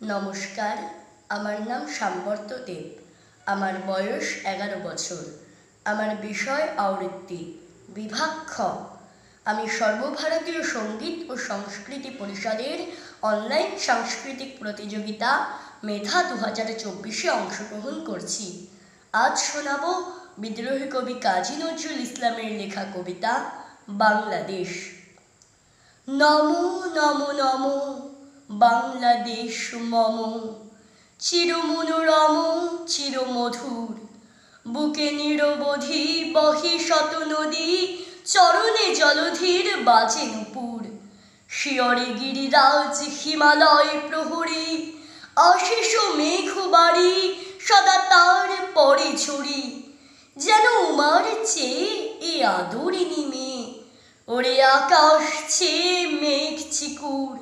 নমস্কার, আমার নাম সাম্বর্ত দেব। আমার বয়স 11 বছর। আমার বিষয় আবৃত্তি, বিভাগ খ। আমি সর্বভারতীয় সঙ্গীত ও সংস্কৃতি পরিষদের অনলাইন সাংস্কৃতিক প্রতিযোগিতা মেধা 2024-এ অংশগ্রহণ করছি। আজ শোনাব বিদ্রোহী কবি কাজী নজরুল ইসলামের লেখা কবিতা বাংলাদেশ। নমো নমো নমো বাংলাদেশ মম, চিরমনোরম চিরমধুর। বুকে নিরবধি বহে শত নদী, চরণে জলধির বাজে নূপুর। শিয়রে গিরিরাজ হিমালয় প্রহরী, আশিস মেঘবাড়ি সদা তার পরে ঝরি। যেন উমার চেয়ে এ আদরিনী মেয়ে, ওরে আকাশ চেয়ে মেঘ চিকুর।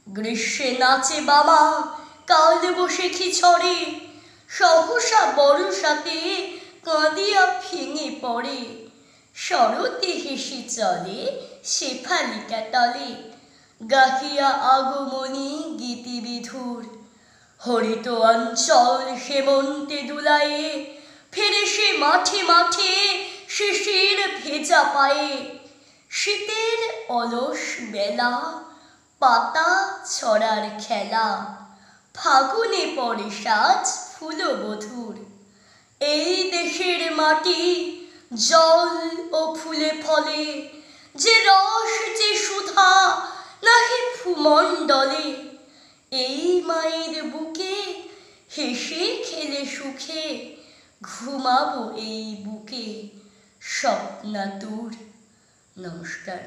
গ্রীষ্মে নাচে বামা কাল বৈশাখী ঝড়ে, সহসা বর্ষাতে কাঁদিয়া ভেঙে পড়ে। শরতে হেসে চলে শেফালিকা তলে, গাহিয়া আগমনী গীতিবিধুর। হরিত অঞ্চল হেমন্তে দুলায়ে, ফেরে সে মাঠে মাঠে শিশির ভেজা পায়ে। শীতের অলস বেলা, পাতা ছড়ার খেলা, ফাগুনে পরে সাজ ফুলবধূর। এই দেশের মাটি জল ও ফুলে ফলে, যে রস যে সুধা নাহি ভূমণ্ডলে। এই মায়ের বুকে হেসে খেলে সুখে, ঘুমাবো এই বুকে স্বপ্নাতুর। নমস্কার।